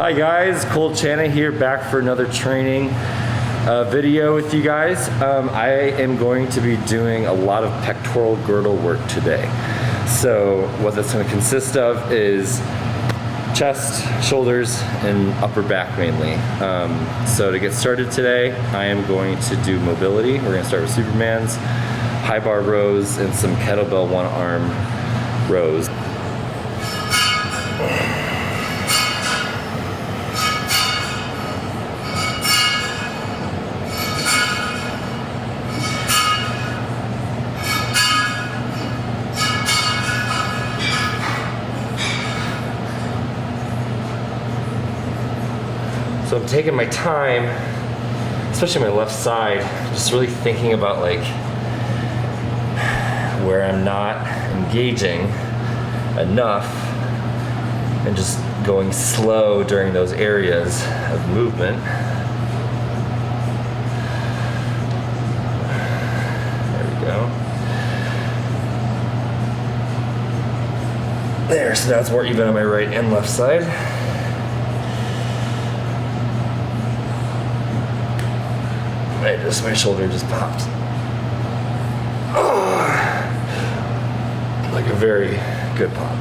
Hi guys, Cole Chana here, back for another training video with you guys. I am going to be doing a lot of pectoral girdle work today. So what that's going to consist of is chest, shoulders, and upper back mainly. So to get started today, I am going to do mobility. We're going to start with Superman's, high bar rows, and some kettlebell one arm rows. So I'm taking my time, especially my left side, just really thinking about like where I'm not engaging enough and just going slow during those areas of movement. There we go. There, so that's more even on my right and left side. My shoulder just popped. Oh, like a very good pop.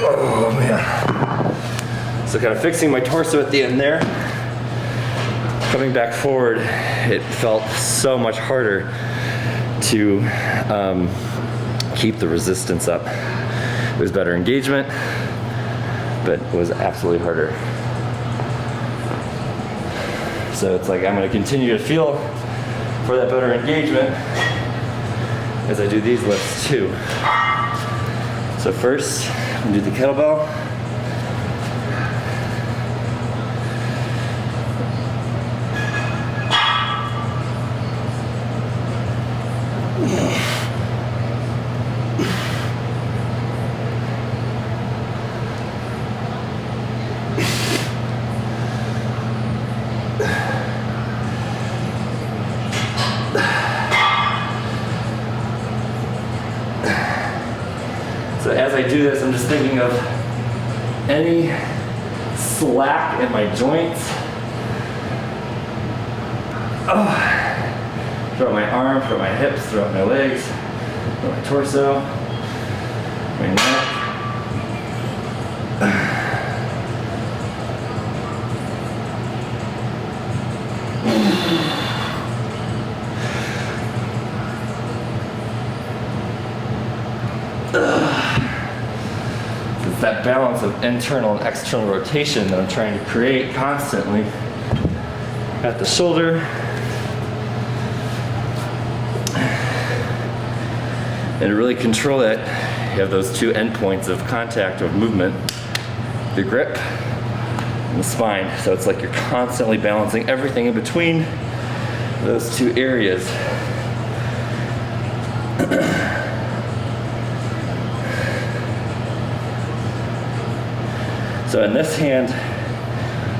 Oh man. So kind of fixing my torso at the end there. Coming back forward, it felt so much harder to keep the resistance up. It was better engagement, but it was absolutely harder. So it's like I'm going to continue to feel for that better engagement as I do these lifts too. So first, I'm going to do the kettlebell. So as I do this, I'm just thinking of any slack in my joints. Throughout my arms, throughout my hips, throughout my legs, throughout my torso, my neck. It's that balance of internal and external rotation that I'm trying to create constantly at the shoulder. And to really control it, you have those two endpoints of contact, of movement, the grip and the spine. So it's like you're constantly balancing everything in between those two areas. So in this hand,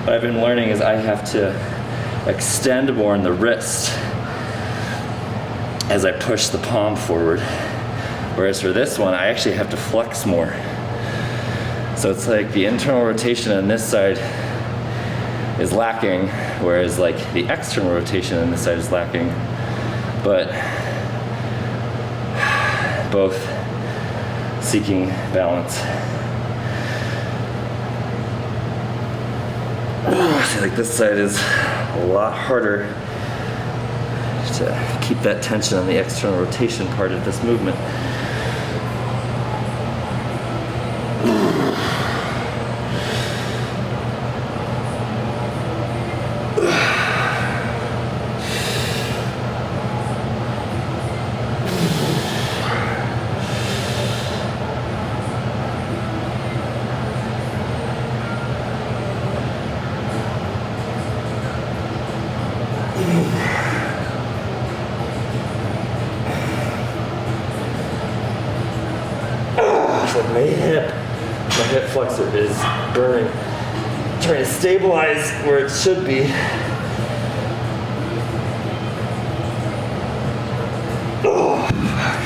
what I've been learning is I have to extend more in the wrist as I push the palm forward. Whereas for this one, I actually have to flex more. So it's like the internal rotation on this side is lacking, whereas like the external rotation on this side is lacking. But both seeking balance. See, like this side is a lot harder to keep that tension on the external rotation part of this movement. flexor is burning. Trying to stabilize where it should be. Oh, fuck.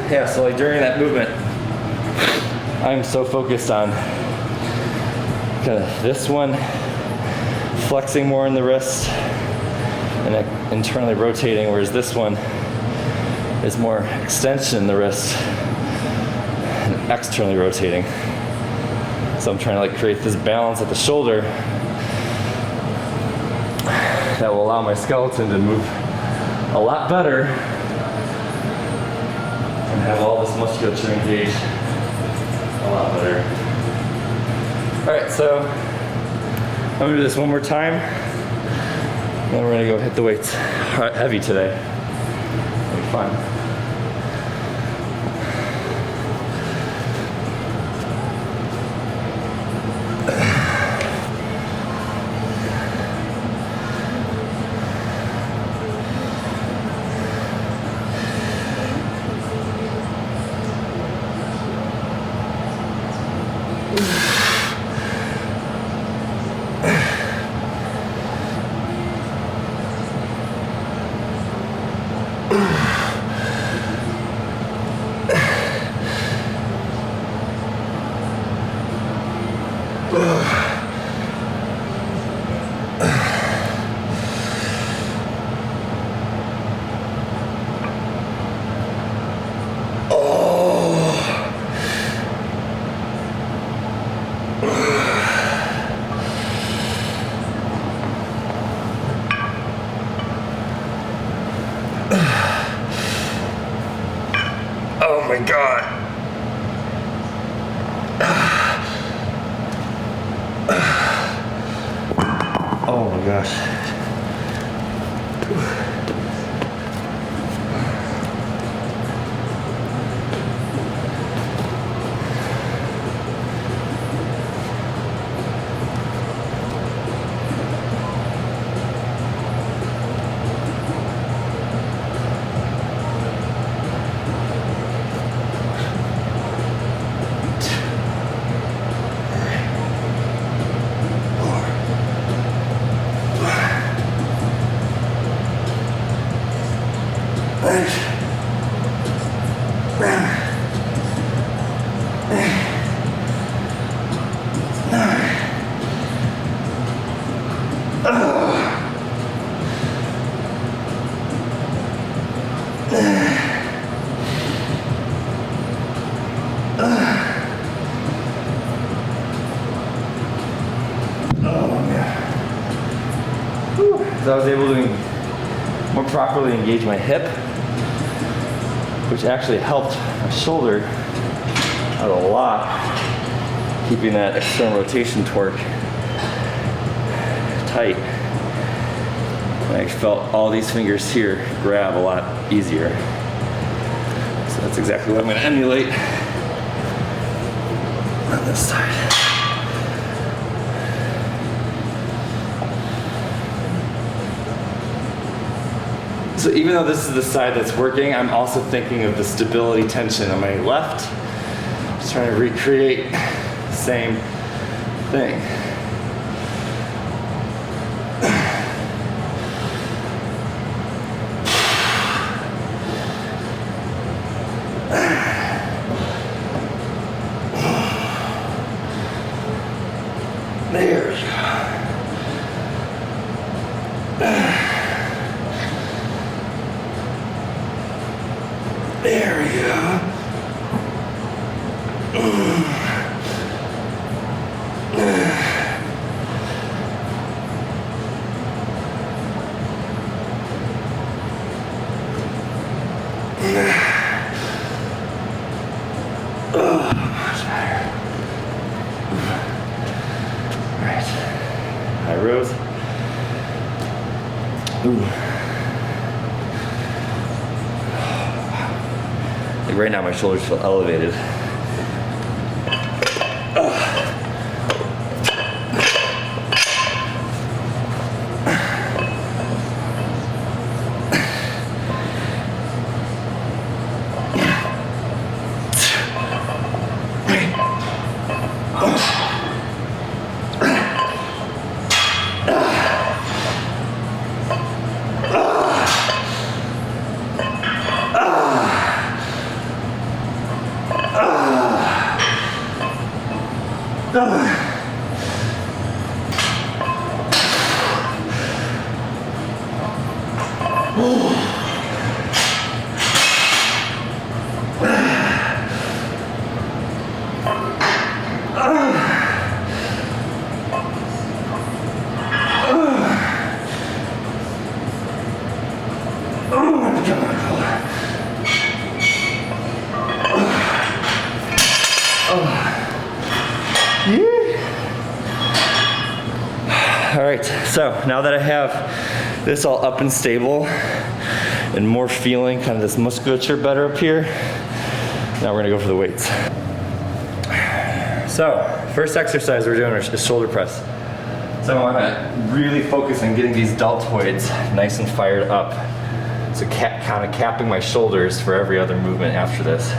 Yeah, so like during that movement, I'm so focused on kind of this one, flexing more in the wrist and internally rotating, whereas this one is more extension in the wrist and externally rotating. So I'm trying to like create this balance at the shoulder that will allow my skeleton to move a lot better and have all this musculature engaged a lot better. All right, so I'm gonna do this one more time. Then we're gonna go hit the weights heavy today. It'll be fun. Oh my God. Oh my gosh. So I was able to more properly engage my hip, which actually helped my shoulder out a lot, keeping that external rotation torque tight. And I felt all these fingers here grab a lot easier. So that's exactly what I'm going to emulate on this side. So even though this is the side that's working, I'm also thinking of the stability tension on my left. Just trying to recreate the same thing. There we go. There I rose. Ooh. Like right now my shoulders feel elevated. All right, so now that I have this all up and stable and more feeling, kind of this musculature better up here, now we're gonna go for the weights. So, first exercise we're doing is shoulder press. So I wanna really focus on getting these deltoids nice and fired up. So kind of capping my shoulders for every other movement after this.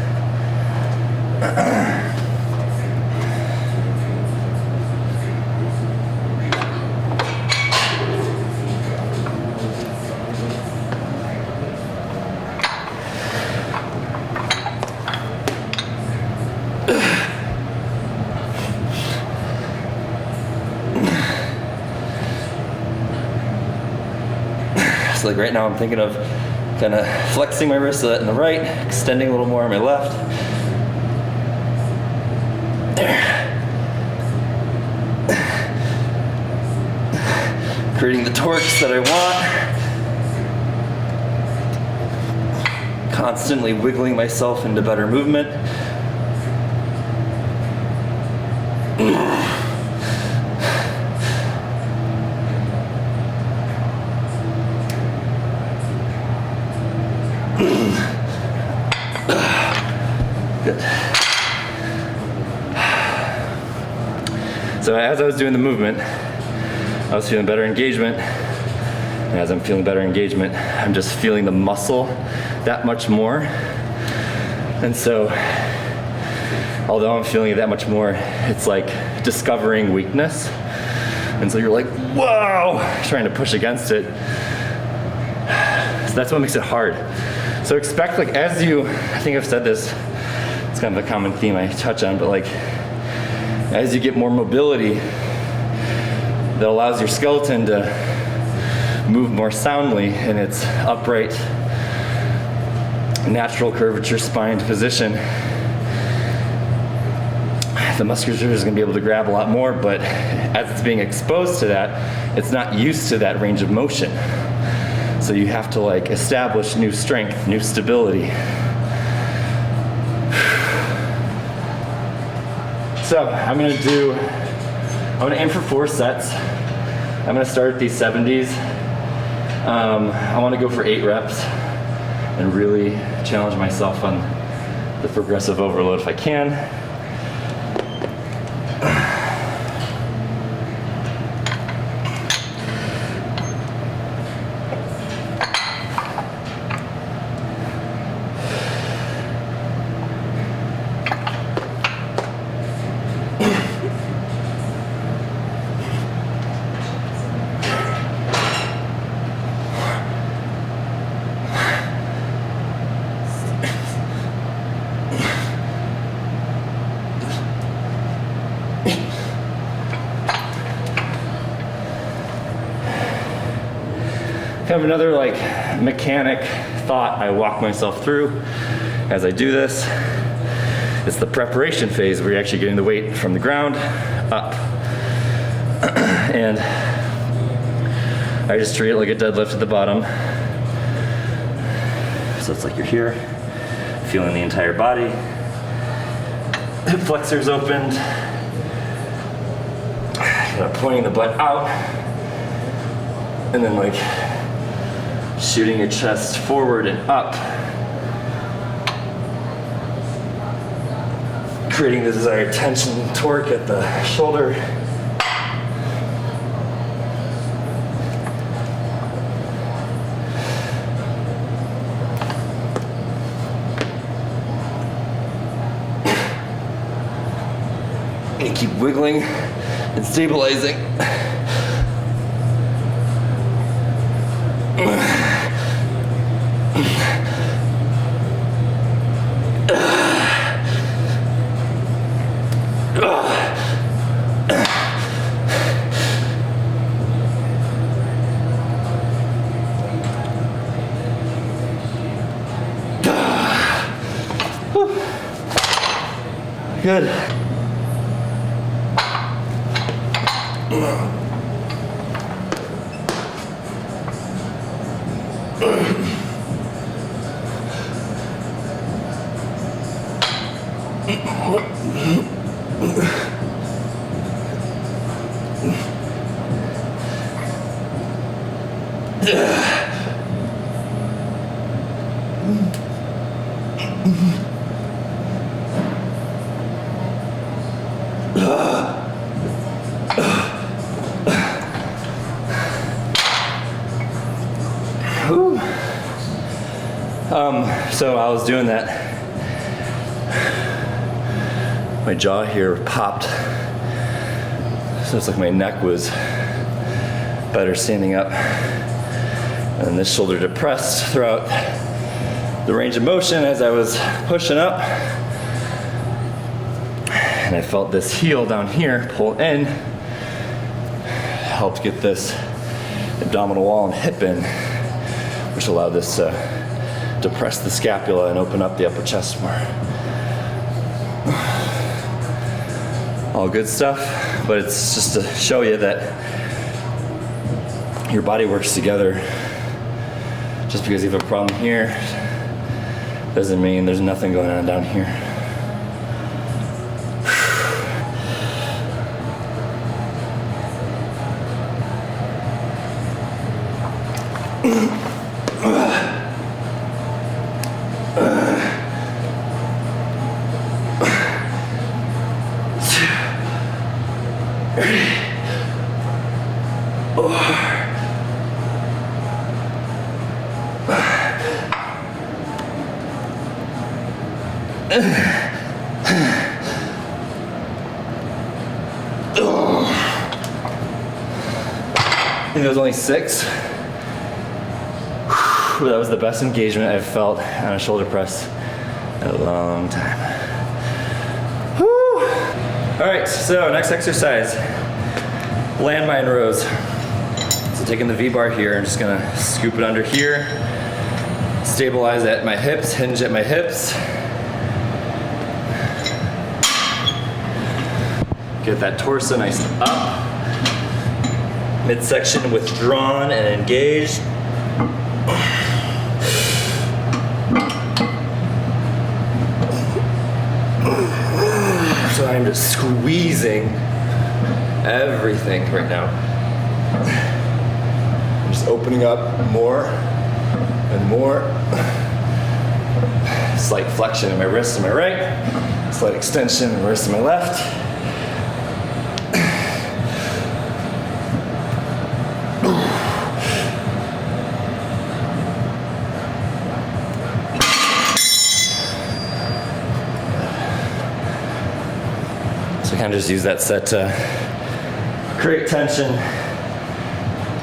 So like right now I'm thinking of kind of flexing my wrist in the right, extending a little more on my left. There. Creating the torques that I want. Constantly wiggling myself into better movement. Good. So as I was doing the movement, I was feeling better engagement. And as I'm feeling better engagement, I'm just feeling the muscle that much more. And so, although I'm feeling it that much more, it's like discovering weakness. And so you're like, whoa, trying to push against it. So that's what makes it hard. So expect, like, as you, I think I've said this, it's kind of a common theme I touch on, but like, as you get more mobility, that allows your skeleton to move more soundly in its upright, natural curvature spine position. The musculature is going to be able to grab a lot more, but as it's being exposed to that, it's not used to that range of motion. So you have to like establish new strength, new stability. So I'm gonna aim for 4 sets. I'm gonna start at these 70s. I wanna go for 8 reps and really challenge myself on the progressive overload if I can. Kind of another like mechanic thought I walk myself through as I do this It's the preparation phase where you're actually getting the weight from the ground up. And I just treat it like a deadlift at the bottom. So it's like you're here, feeling the entire body. Hip flexors opened. Pointing the butt out. And then like shooting your chest forward and up. Creating the desired tension and torque at the shoulder. And keep wiggling and stabilizing. Good. So I was doing that. My jaw here popped. So it's like my neck was better standing up. And this shoulder depressed throughout the range of motion as I was pushing up. And I felt this heel down here pull in. Helped get this abdominal wall and hip in, which allowed this to depress the scapula and open up the upper chest more. All good stuff, but it's just to show you that your body works together. Just because you have a problem here doesn't mean there's nothing going on down here. I think it was only 6. Whew, that was the best engagement I've felt on a shoulder press in a long time. Whew. All right, so next exercise, landmine rows. So taking the V-bar here, I'm just gonna scoop it under here, stabilize at my hips, hinge at my hips. Get that torso nice and up. Midsection withdrawn and engaged. So I'm just squeezing everything right now. I'm just opening up more and more. Slight flexion in my wrist on my right. Slight extension in my wrist on my left. So kind of just use that set to create tension,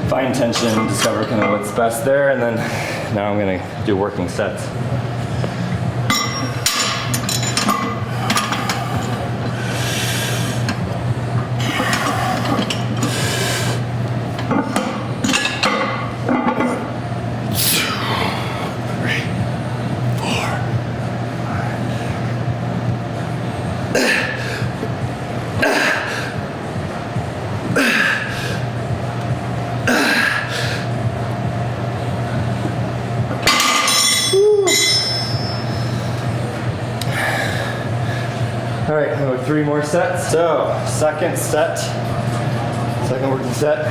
find tension, discover kind of what's best there, and then now I'm gonna do working sets. more sets. So, second working set.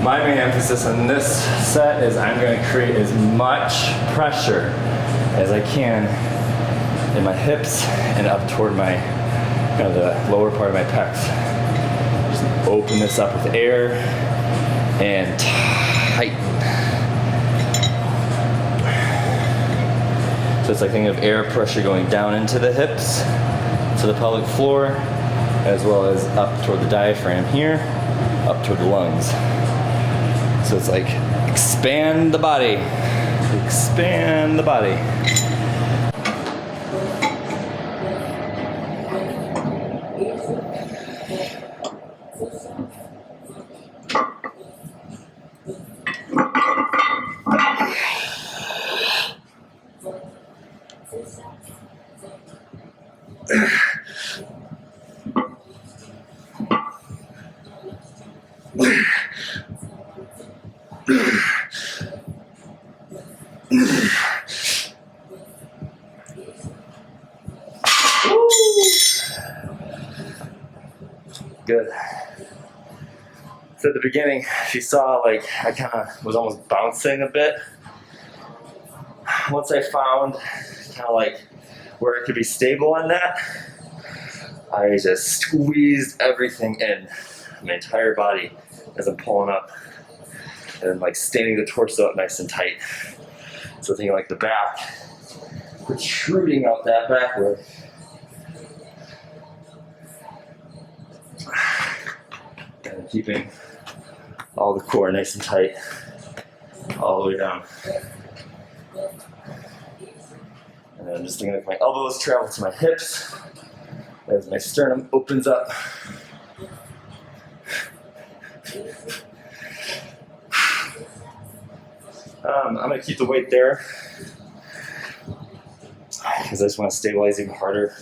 My main emphasis on this set is I'm going to create as much pressure as I can in my hips and up toward my, kind of the lower part of my pecs. Just open this up with air and tighten. So it's like thinking of air pressure going down into the hips, to the pelvic floor, as well as up toward the diaphragm here, up toward the lungs. So it's like expand the body, expand the body. Good. So at the beginning, if you saw, like, I kind of was almost bouncing a bit. Once I found kind of like where I could be stable on that, I just squeezed everything in, my entire body as I'm pulling up, and then like standing the torso up nice and tight. So thinking like the back, protruding out that backward. And keeping all the core nice and tight all the way down. And then just thinking like my elbows travel to my hips as my sternum opens up. I'm going to keep the weight there because I just want to stabilize even harder.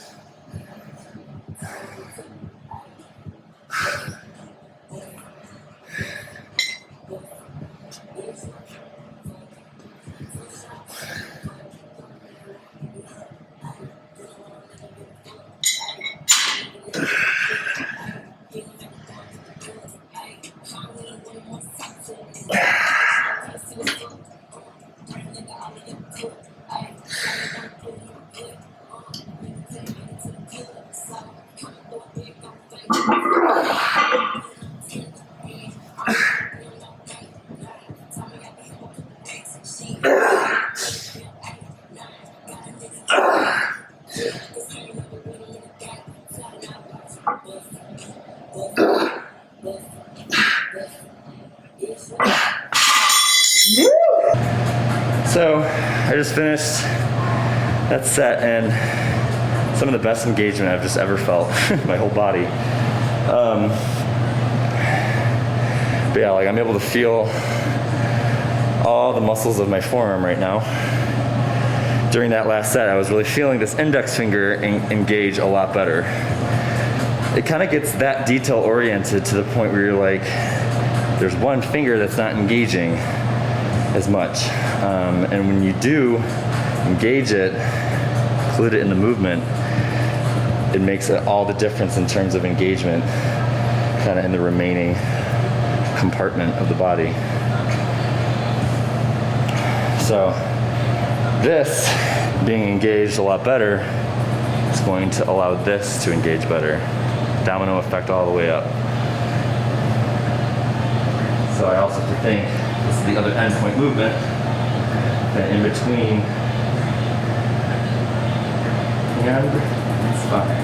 So I just finished that set, and some of the best engagement I've just ever felt my whole body. But yeah, like I'm able to feel all the muscles of my forearm right now. During that last set, I was really feeling this index finger engage a lot better. It kind of gets that detail oriented to the point where you're like, there's one finger that's not engaging as much. And when you do engage it, include it in the movement, it makes all the difference in terms of engagement kind of in the remaining compartment of the body. So this being engaged a lot better is going to allow this to engage better. Domino effect all the way up. So I also think this is the other endpoint movement, that in between and spine.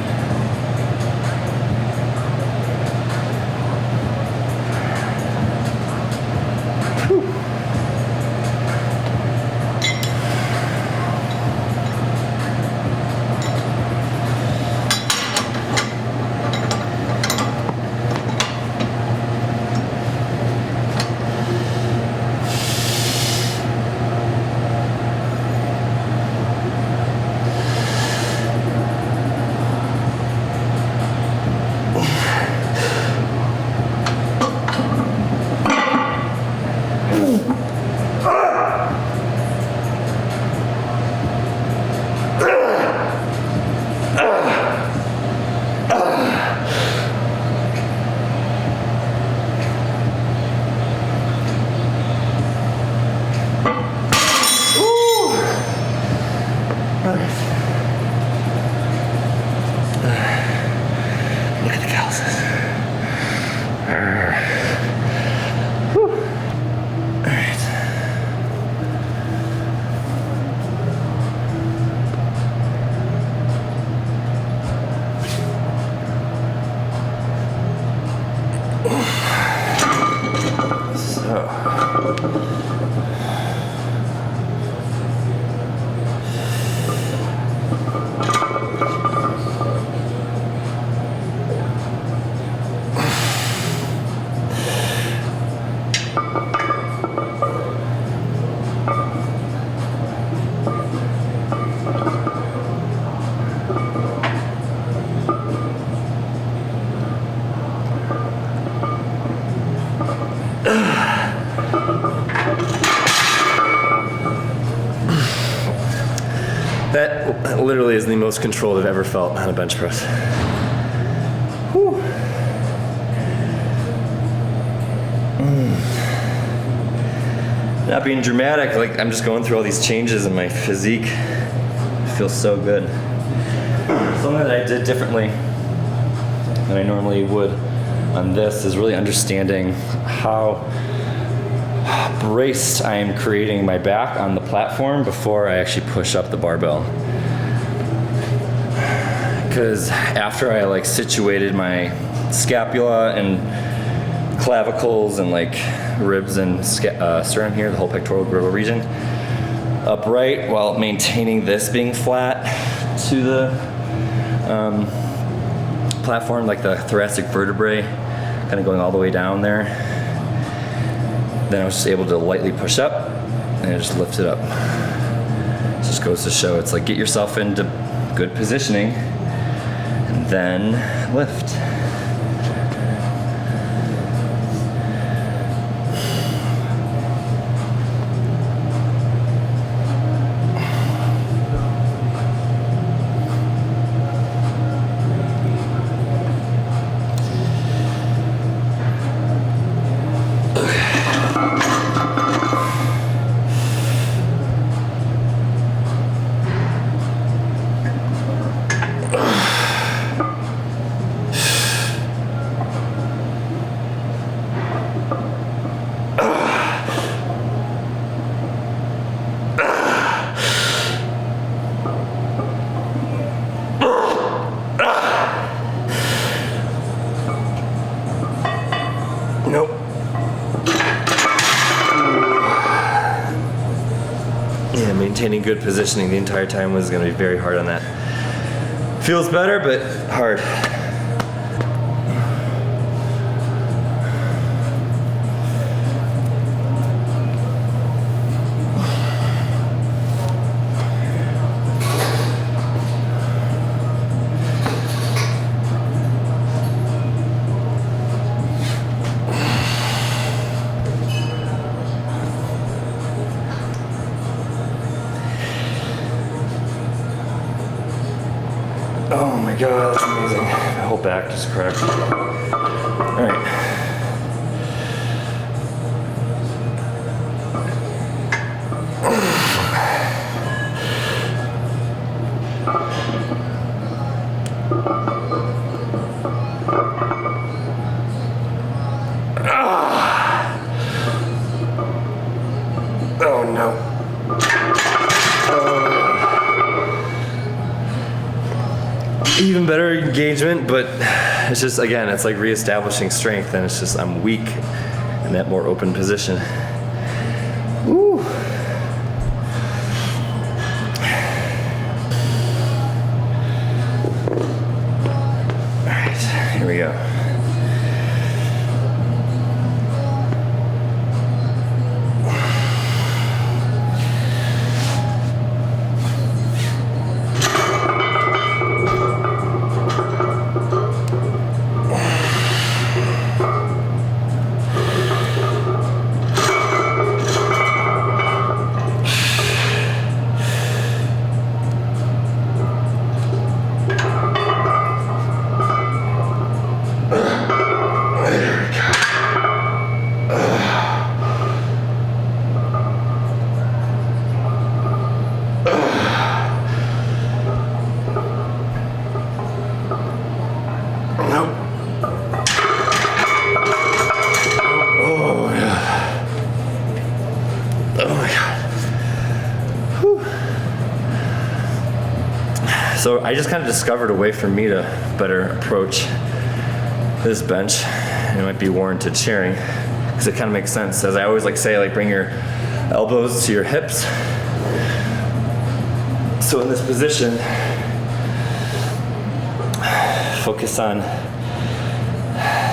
Ooh. All right. Look at the calluses. Whew. All right. That literally is the most controlled I've ever felt on a bench press. Whew. Not being dramatic, like I'm just going through all these changes in my physique. It feels so good. Something that I did differently than I normally would on this is really understanding how braced I am creating my back on the platform before I actually push up the barbell. Because after I like situated my scapula and clavicles and like ribs and sternum here, the whole pectoral girdle region, upright while maintaining this being flat to the platform, like the thoracic vertebrae kind of going all the way down there. Then I was just able to lightly push up and I just lift it up. It just goes to show it's like get yourself into good positioning and then lift. Nope. Yeah, maintaining good positioning the entire time was going to be very hard on that. Feels better, but hard. Oh my god, that's amazing. My whole back just cracked. All right. Oh no. Even better engagement, but it's just, again, it's like reestablishing strength, and it's just I'm weak in that more open position. Woo. All right, here we go. So I just kind of discovered a way for me to better approach this bench. It might be warranted sharing because it kind of makes sense. As I always like say, like bring your elbows to your hips. So in this position, focus on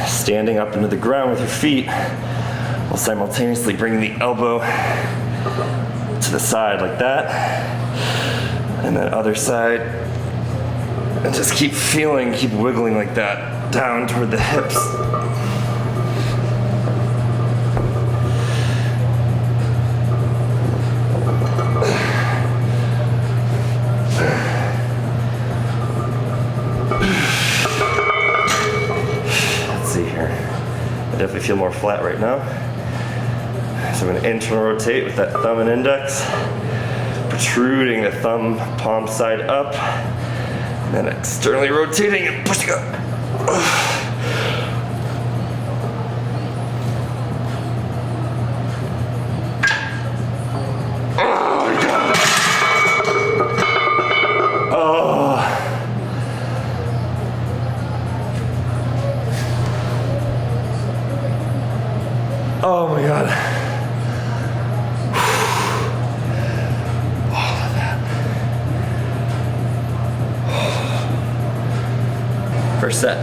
standing up into the ground with your feet while simultaneously bringing the elbow to the side like that. And then other side. And just keep feeling, keep wiggling like that down toward the hips. Let's see here. I definitely feel more flat right now. So I'm going to internal rotate with that thumb and index, protruding the thumb palm side up, and then externally rotating and pushing up. Oh my God. All of that. First set.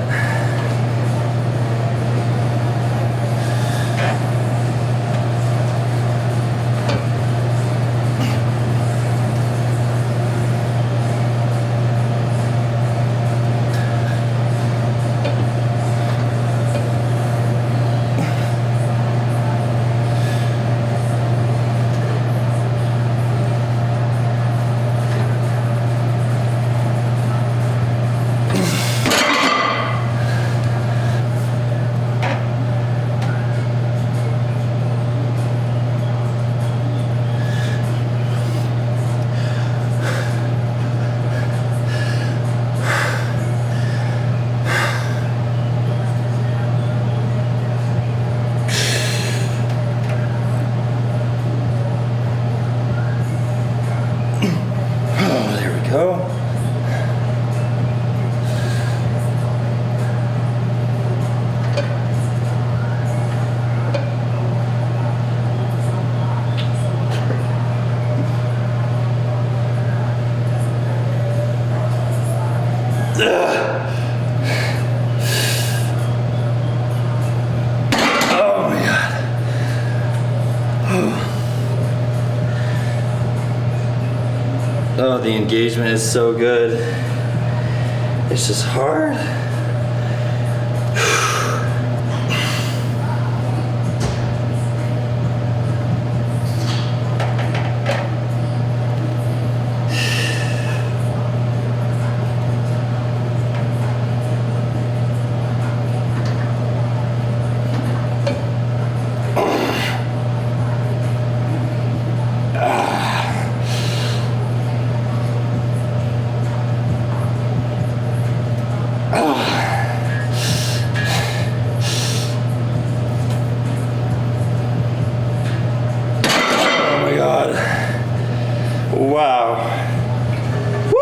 Go. Oh my God. Oh, the engagement is so good. It's just hard. Wow. Woo!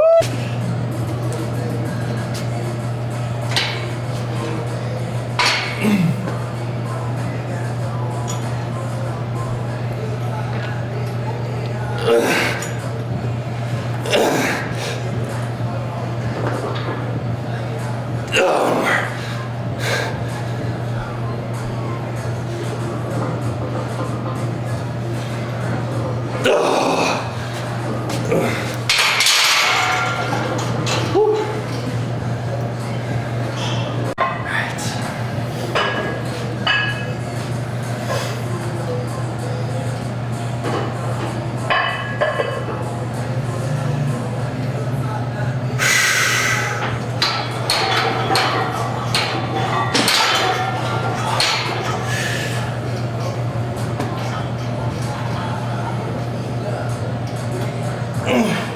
Ugh.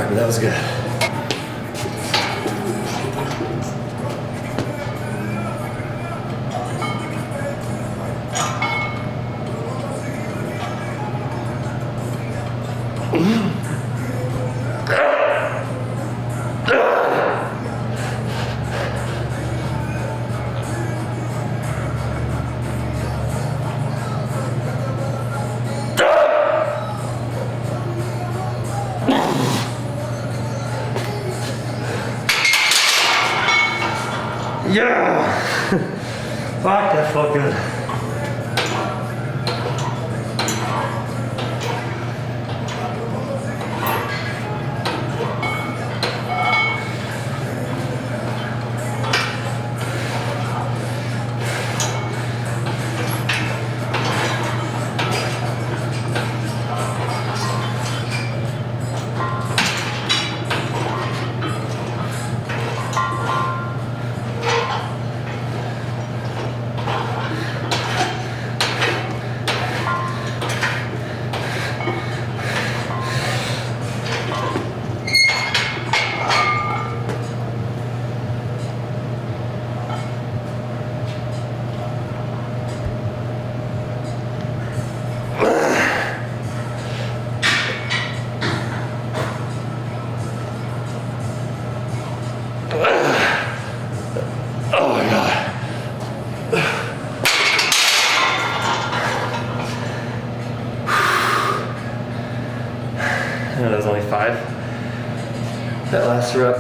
but that was good. Yeah! Fuck, that felt good. Oh my God. I know that was only 5. That last rep.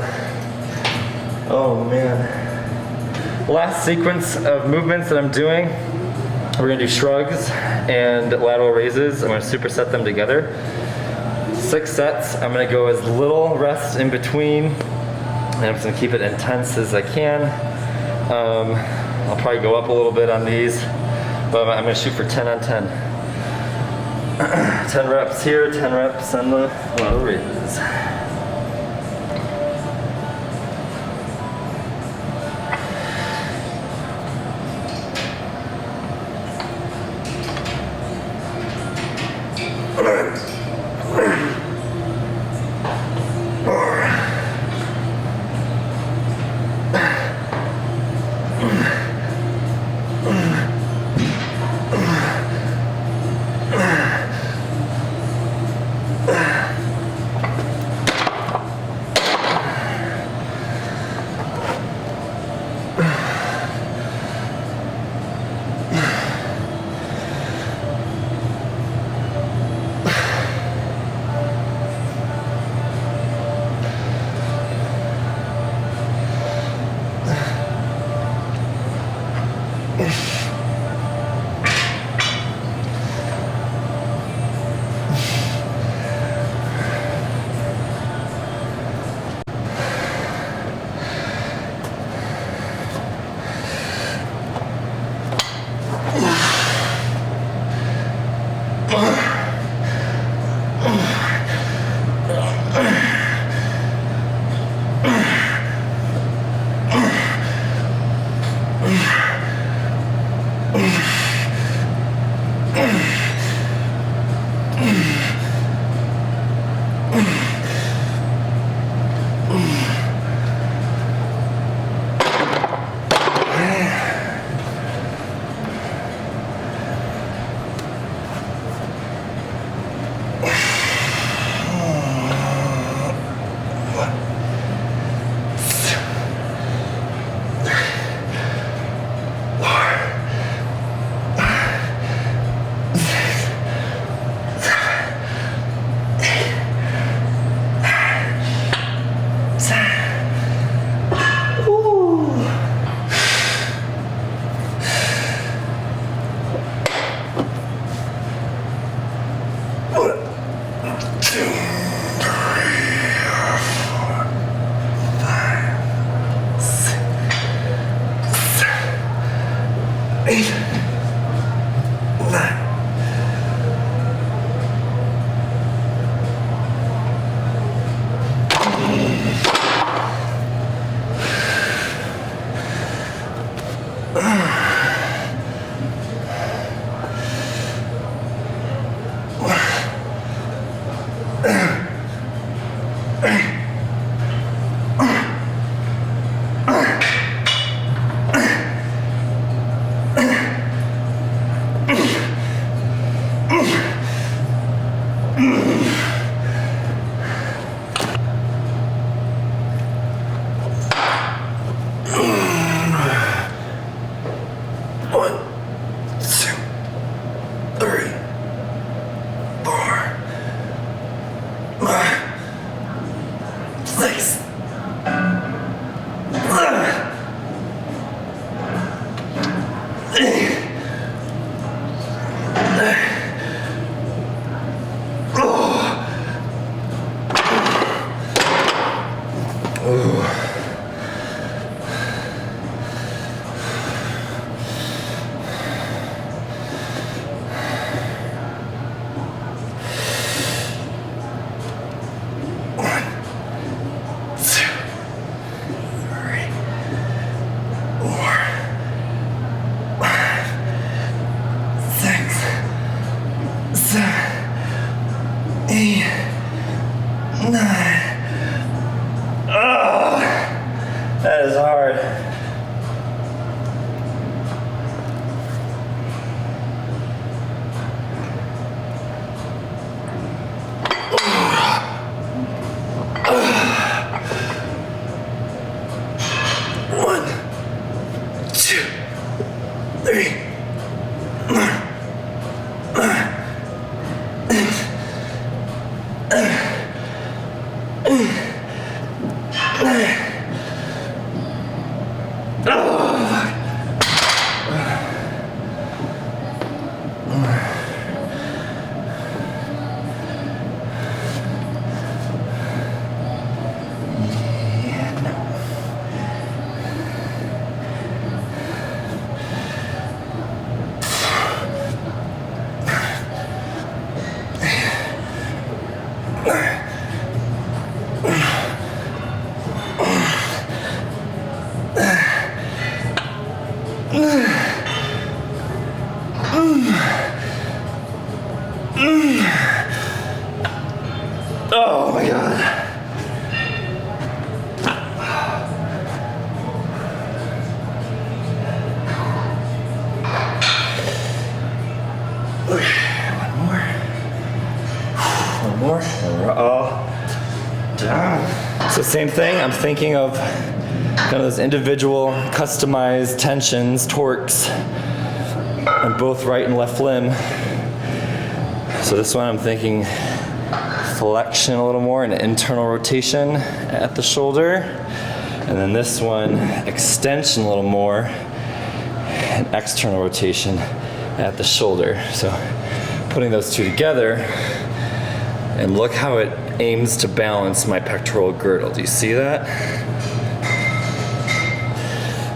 Oh man. Last sequence of movements that I'm doing, we're gonna do shrugs and lateral raises. I'm gonna superset them together. 6 sets. I'm gonna go as little rest in between, and I'm just gonna keep it intense as I can. I'll probably go up a little bit on these, but I'm gonna shoot for 10 on 10. 10 reps here, 10 reps on the lateral raises. Oh my God. One more. And we're all done. So same thing, I'm thinking of kind of those individual customized tensions, torques on both right and left limb. So this one I'm thinking flexion a little more and internal rotation at the shoulder. And then this one, extension a little more and external rotation at the shoulder. So putting those two together, and look how it aims to balance my pectoral girdle. Do you see that?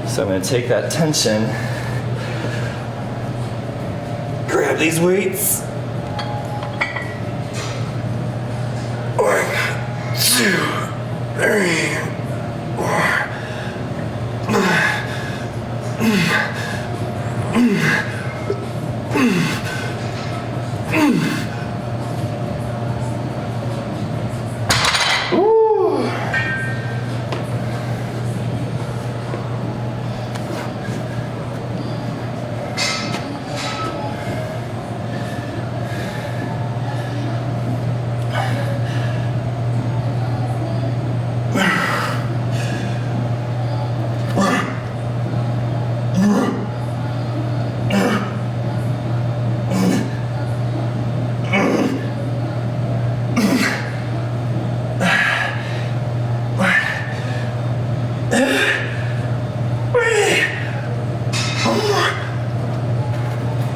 So I'm gonna take that tension, grab these weights. 1, 2, 3, 4.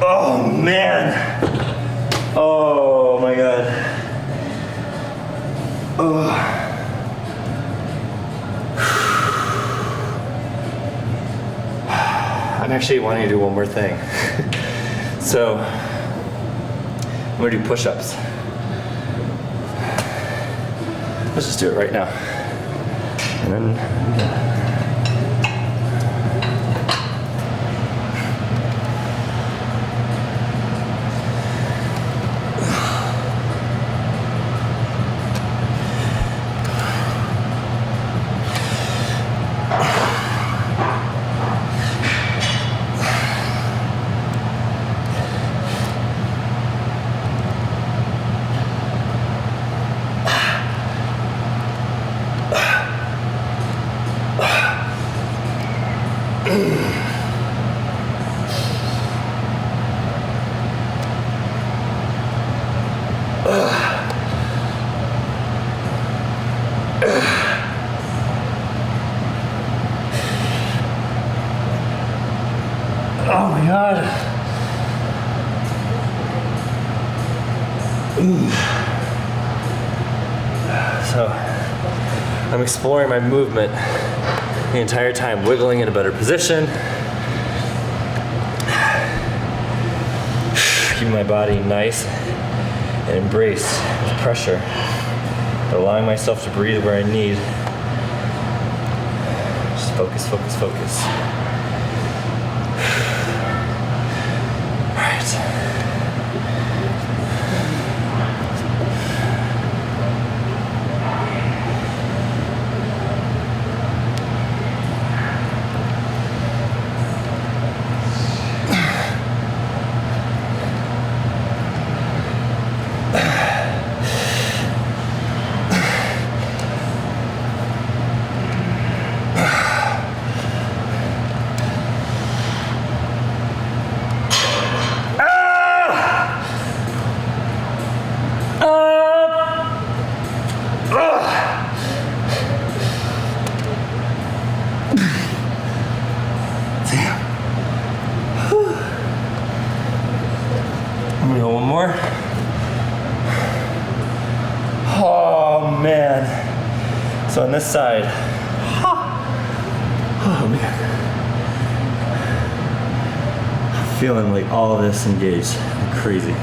Oh man. Oh my God. Oh. I'm actually wanting to do one more thing. So I'm gonna do push-ups. Let's just do it right now. And then oh my God. So I'm exploring my movement the entire time, wiggling in a better position, keeping my body nice and embraced with pressure, but allowing myself to breathe where I need. Just focus, focus, focus. I'm gonna go one more. Oh man. So on this side, oh man. I'm feeling like all of this engaged, crazy.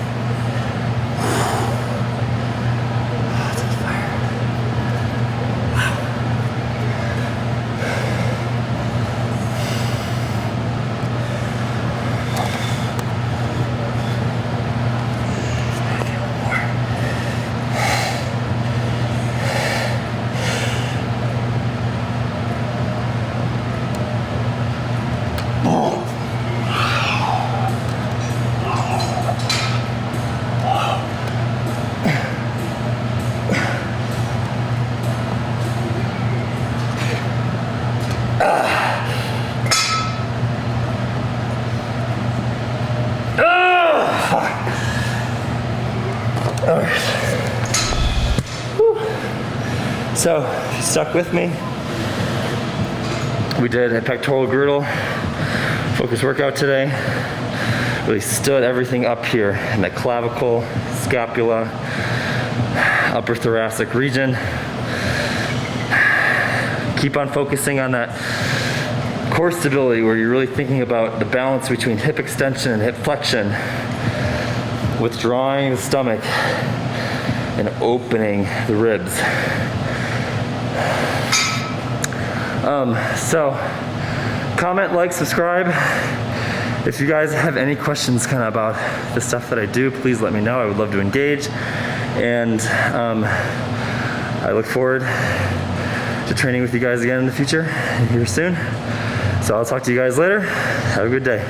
So, if you stuck with me, we did a pectoral girdle focus workout today. Really stood everything up here in the clavicle, scapula, upper thoracic region. Keep on focusing on that core stability where you're really thinking about the balance between hip extension and hip flexion, withdrawing the stomach and opening the ribs. So comment, like, subscribe. If you guys have any questions kind of about the stuff that I do, please let me know. I would love to engage. And I look forward to training with you guys again in the future, here soon. So I'll talk to you guys later. Have a good day.